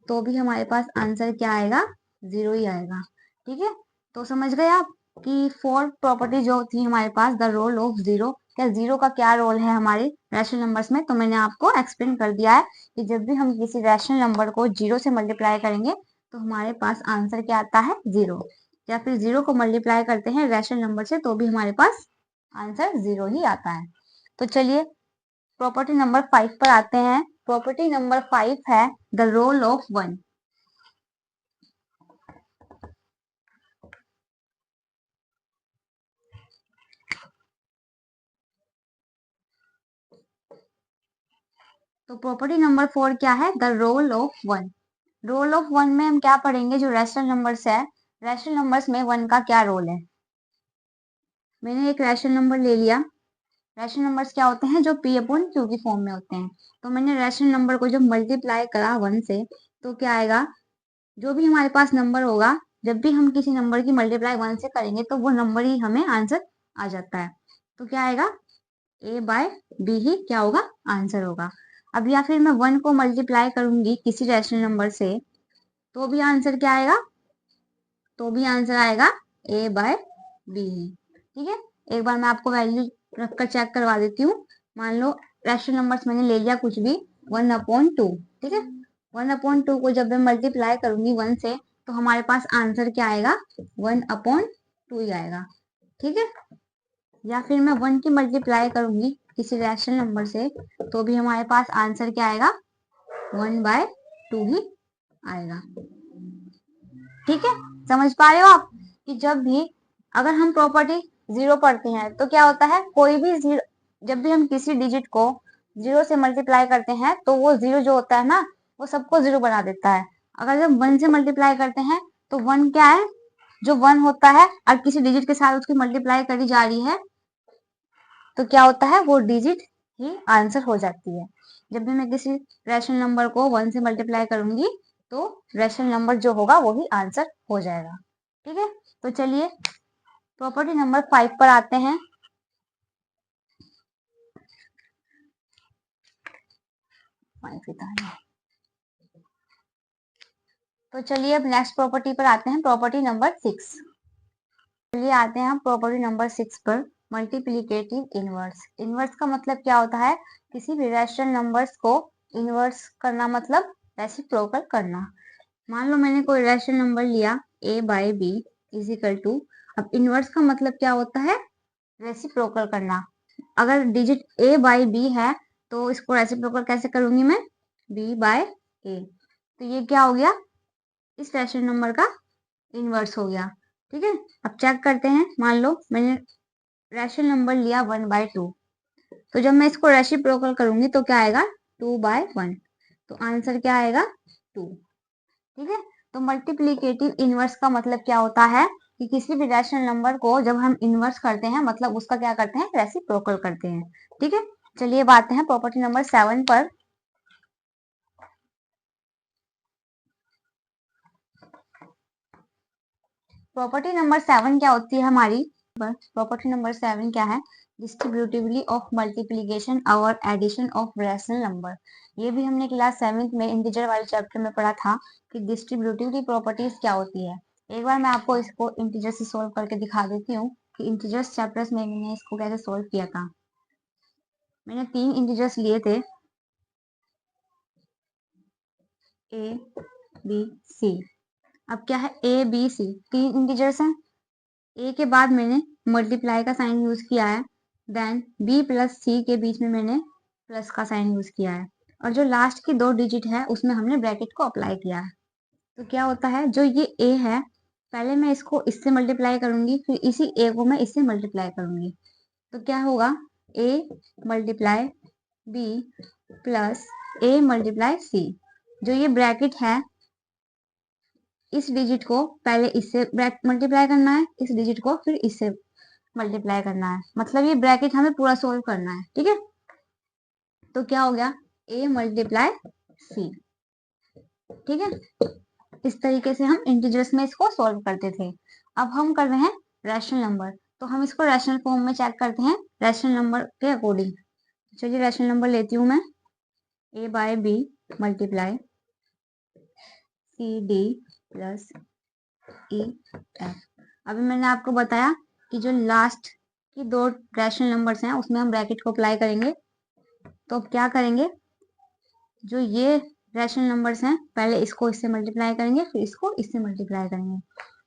तो भी हमारे पास आंसर क्या आएगा, जीरो ही आएगा, ठीक है। तो समझ गए आप कि फोर प्रॉपर्टी जो थी हमारे पास, द रोल ऑफ जीरो, क्या जीरो का क्या रोल है हमारे रैशनल नंबर्स में, तो मैंने आपको एक्सप्लेन कर दिया है कि जब भी हम किसी रैशनल नंबर को जीरो से मल्टीप्लाई करेंगे तो हमारे पास आंसर क्या आता है, जीरो। या फिर जीरो को मल्टीप्लाई करते हैं रैशनल नंबर से तो भी हमारे पास आंसर जीरो ही आता है। तो चलिए प्रॉपर्टी नंबर 5 पर आते हैं। प्रॉपर्टी नंबर 5 है द रोल ऑफ वन। तो प्रॉपर्टी नंबर 4 क्या है, the role of one. Role of one में हम क्या पढ़ेंगे, जो रैशनल नंबर्स है, रैशनल नंबर्स में वन का क्या रोल है। मैंने एक रैशनल नंबर ले लिया। रैशनल नंबर्स क्या होते हैं, जो पी अपॉन क्यू की फॉर्म में होते हैं। तो मैंने रैशनल नंबर को जब मल्टीप्लाई करा वन से तो क्या आएगा, जो भी हमारे पास नंबर होगा, जब भी हम किसी नंबर की मल्टीप्लाई वन से करेंगे तो वो नंबर ही हमें आंसर आ जाता है। तो क्या आएगा, ए बाय बी ही क्या होगा, आंसर होगा। अब या फिर मैं वन को मल्टीप्लाई करूंगी किसी रैशनल नंबर से तो भी आंसर क्या आएगा, तो भी आंसर आएगा ए बाय बी ही, ठीक है। एक बार मैं आपको वैल्यू रखकर चेक करवा देती हूँ। मान लो रैशनल नंबर्स मैंने ले लिया कुछ भी, 1/2, ठीक है। 1/2 को जब मैं मल्टीप्लाई करूंगी वन से तो हमारे पास आंसर क्या आएगा, 1/2 ही आएगा, ठीक है। या फिर मैं वन की मल्टीप्लाई करूंगी किसी रैशनल नंबर से तो भी हमारे पास आंसर क्या आएगा, 1/2 ही आएगा, ठीक है। समझ पा रहे हो आप कि जब भी अगर हम प्रॉपर्टी जीरो पढ़ते हैं तो क्या होता है, कोई भी जीरो, जब भी हम किसी डिजिट को जीरो से मल्टीप्लाई करते हैं तो वो जीरो जो होता है ना, वो सबको जीरो बना देता है। अगर जब वन से मल्टीप्लाई करते हैं तो वन क्या है, जो वन होता है और किसी डिजिट के साथ उसकी मल्टीप्लाई करी जा रही है तो क्या होता है, वो डिजिट ही आंसर हो जाती है। जब भी मैं किसी रैशनल नंबर को वन से मल्टीप्लाई करूंगी तो रैशनल नंबर जो होगा वो ही आंसर हो जाएगा, ठीक है। तो चलिए प्रॉपर्टी नंबर 5 पर आते हैं। तो चलिए अब नेक्स्ट प्रॉपर्टी पर आते हैं, प्रॉपर्टी नंबर 6। चलिए आते हैं हम प्रॉपर्टी नंबर 6 पर, मल्टीप्लीकेटिव इनवर्स। इनवर्स का मतलब क्या होता है, किसी भी रैशनल नंबर्स को इनवर्स करना, मतलब रेसिप्रोकल करना। मान लो मैंने कोई रैशनल नंबर लिया a by B is equal to, अब इनवर्स का मतलब क्या होता है, रेसिप्रोकल करना। अगर डिजिट a बाई बी है तो इसको रेसिप्रोकल कैसे करूंगी मैं, b बाय a। तो ये क्या हो गया, इस रैशनल नंबर का इनवर्स हो गया, ठीक है। अब चेक करते हैं, मान लो मैंने रैशनल नंबर लिया 1/2, तो जब मैं इसको रेसिप्रोकल करूंगी तो क्या आएगा, 2/1, तो आंसर क्या आएगा, 2, ठीक है। तो मल्टीप्लीकेटिव इनवर्स का मतलब क्या होता है कि किसी भी रैशनल नंबर को जब हम इनवर्स करते हैं मतलब उसका क्या करते हैं, रेसिप्रोकल करते हैं, ठीक है। चलिए अब आते हैं प्रॉपर्टी नंबर 7 पर। प्रॉपर्टी नंबर 7 क्या होती है हमारी, प्रॉपर्टी नंबर 7 क्या है, डिस्ट्रीब्यूटिवली ऑफ मल्टीप्लीकेशन और एडिशन ऑफ रैशनल नंबर। ये भी हमने क्लास 7th में इंटीजर वाले चैप्टर में पढ़ा था कि डिस्ट्रीब्यूटिवली प्रॉपर्टीज क्या होती है। एक बार मैं आपको इसको इंटीजर से सोल्व करके दिखा देती हूँ कि इंटीजर्स चैप्टर्स में मैंने इसको कैसे सोल्व किया था। मैंने 3 इंटीजर्स लिए थे, ए बी सी। अब क्या है, ए बी सी 3 इंटीजर्स हैं। ए के बाद मैंने मल्टीप्लाई का साइन यूज किया है, देन बी प्लस सी के बीच में मैंने प्लस का साइन यूज किया है, और जो लास्ट की 2 डिजिट है उसमें हमने ब्रैकेट को अप्लाई किया है। तो क्या होता है, जो ये ए है, पहले मैं इसको इससे मल्टीप्लाई करूंगी, फिर इसी ए को मैं इससे मल्टीप्लाई करूंगी, तो क्या होगा, A multiply B plus A multiply C. जो ये ब्रैकेट है, इस डिजिट को पहले इससे मल्टीप्लाई करना है, इस डिजिट को फिर इससे मल्टीप्लाई करना है, मतलब ये ब्रैकेट हमें पूरा सोल्व करना है, ठीक है। तो क्या हो गया, a मल्टीप्लाई सी, ठीक है, इस तरीके से हम इंटीजर्स में इसको सॉल्व करते थे। अब हम कर रहे हैं रैशनल नंबर, तो हम इसको रैशनल फॉर्म में चेक करते हैं रैशनल नंबर के अकॉर्डिंग। चलिए रैशनल नंबर लेती हूँ मैं, a by B multiply C D plus E F. अभी मैंने आपको बताया कि जो लास्ट की दो रैशनल नंबर्स हैं उसमें हम ब्रैकेट को अप्लाई करेंगे। तो अब क्या करेंगे, जो ये रैशनल नंबर्स हैं पहले इसको इससे मल्टीप्लाई करेंगे, फिर इसको इससे मल्टीप्लाई करेंगे।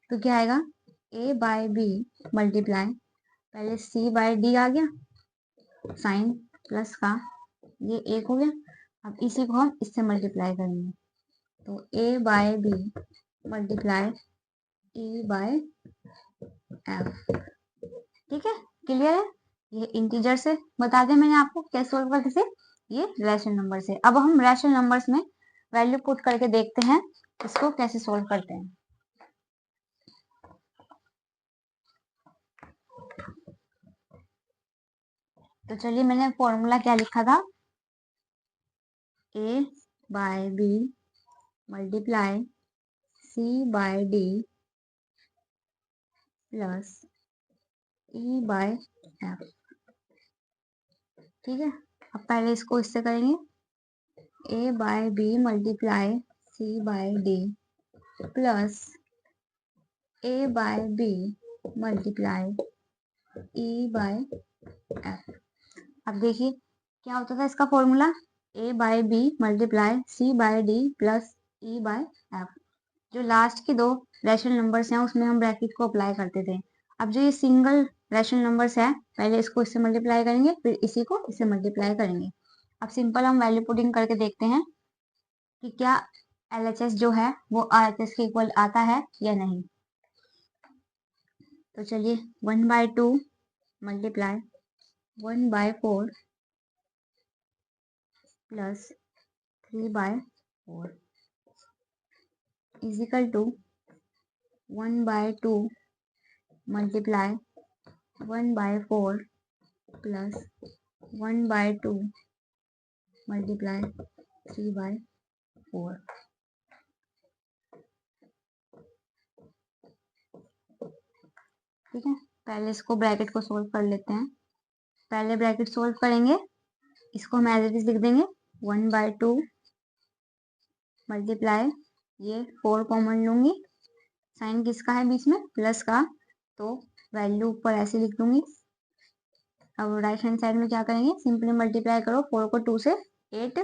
तो क्या आएगा, a बाय बी मल्टीप्लाई, पहले c बाय डी आ गया साइन प्लस का, ये एक हो गया। अब इसी को हम इससे मल्टीप्लाई करेंगे, तो a by B multiply e by F. ठीक है, क्लियर है। ये इंटीजर से बता दें मैंने आपको कैसे सोल्व करते थे, ये रैशनल नंबर से। अब हम रैशनल नंबर्स में वैल्यू पुट करके देखते हैं इसको कैसे सोल्व करते हैं। तो चलिए मैंने फॉर्मूला क्या लिखा था, a by B multiply c by D plus e by F. ठीक है, अब पहले इसको इससे करेंगे, a by B multiply c by D plus a by B multiply e by F. अब देखिए क्या होता था इसका formula, a by B multiply c by D plus e by F. जो लास्ट की दो रैशनल नंबर्स हैं उसमें हम ब्रैकेट को अप्लाई करते थे। अब जो ये सिंगल रैशनल नंबर्स है पहले इसको इससे मल्टीप्लाई करेंगे, फिर इसी को इससे मल्टीप्लाई करेंगे। अब सिंपल हम वैल्यू पुटिंग करके देखते हैं कि क्या LHS जो है वो RHS के इक्वल आता है या नहीं। तो चलिए 1/2 multiply 1/4 plus 3/4 is equal to 1/2 multiply 1/4 plus 1/2 multiply 3/4। ठीक है, पहले इसको ब्रैकेट को सोल्व कर लेते हैं। पहले ब्रैकेट सोल्व करेंगे, इसको हम एज इट इज लिख देंगे 1/2 मल्टीप्लाई, ये 4 कॉमन लूंगी, साइन किसका है बीच में, प्लस का, तो वैल्यू ऊपर ऐसे लिख दूंगी। अब राइट हैंड साइड में क्या करेंगे, सिंपली मल्टीप्लाई करो 4 को 2 से, 8,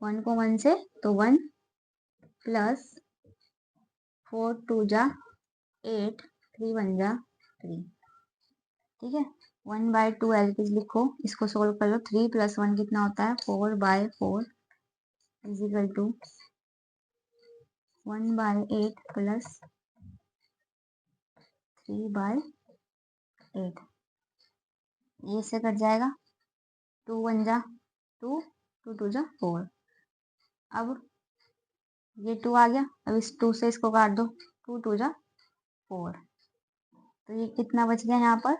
1 को 1 से तो 1 प्लस 4 2 जा 8, 3 1 जा 3। ठीक है, 1/2 एज इट इज लिखो, इसको सोल्व कर लो। 3 + 1 कितना होता है, 4/4 इज इक्वल टू 1/8 प्लस 3/8। ये से कट जाएगा, 2 1 जा 2, 2 2 जा 4। अब ये 2 आ गया, अब इस 2 से इसको काट दो, 2 2 जा 4। तो ये कितना बच गया यहाँ पर,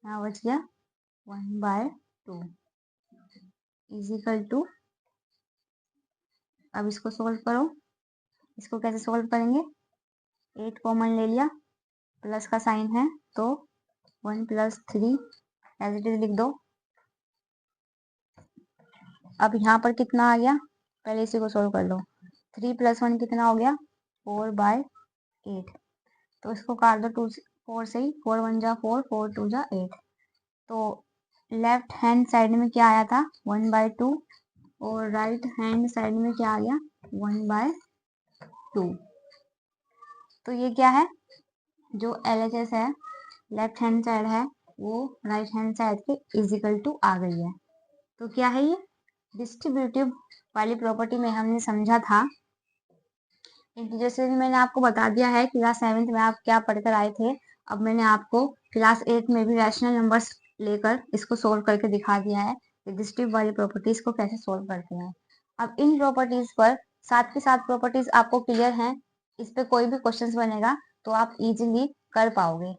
यहाँ बच गया 1/2 इज इक्वल टू, अब इसको सोल्व करो। इसको कैसे सोल्व करेंगे, 8 कॉमन ले लिया, प्लस का साइन है तो 1 + 3 एज इट इज लिख दो। अब यहाँ पर कितना आ गया, पहले इसी को सोल्व कर लो। 3 + 1 कितना हो गया, 4/8। तो इसको काट दो 2 4 से ही, 4 1 जा 4, 4 2 जा 8। तो लेफ्ट हैंड साइड में क्या आया था, 1/2, और राइट हैंड साइड में क्या आ गया, 1/2। तो ये क्या है, जो LHS है लेफ्ट हैंड साइड है वो राइट हैंड साइड के इजिकल टू आ गई है। तो क्या है ये, डिस्ट्रीब्यूटिव वाली प्रॉपर्टी में हमने समझा था। इंटीजर से भी मैंने आपको बता दिया है, क्लास 7th में आप क्या पढ़कर आए थे। अब मैंने आपको क्लास 8 में भी रैशनल नंबर्स लेकर इसको सोल्व करके दिखा दिया है कि डिस्ट्रीब्यूटिव वाली प्रॉपर्टीज को कैसे सोल्व करते हैं। अब इन प्रॉपर्टीज पर साथ के साथ प्रॉपर्टीज आपको क्लियर हैं, इस पे कोई भी क्वेश्चंस बनेगा तो आप इजीली कर पाओगे।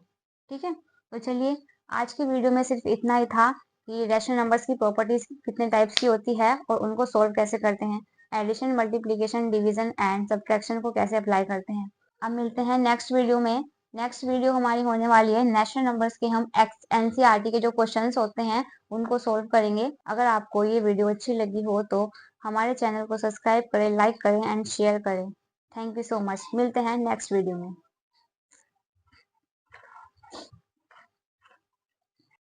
ठीक है, तो चलिए आज की वीडियो में सिर्फ इतना ही था कि रैशनल नंबर्स की प्रॉपर्टीज कितने टाइप्स की होती है और उनको सोल्व कैसे करते हैं। Addition, multiplication, division and subtraction को कैसे अप्लाई करते हैं। अब मिलते हैं नेक्स्ट वीडियो में। नेक्स्ट वीडियो हमारी होने वाली है नेशनल नंबर्स के। हम एनसीईआरटी के जो क्वेश्चंस होते हैं उनको सोल्व करेंगे। अगर आपको ये वीडियो अच्छी लगी हो तो हमारे चैनल को सब्सक्राइब करें, लाइक करें एंड शेयर करें। Thank you so much. मिलते हैं नेक्स्ट वीडियो में।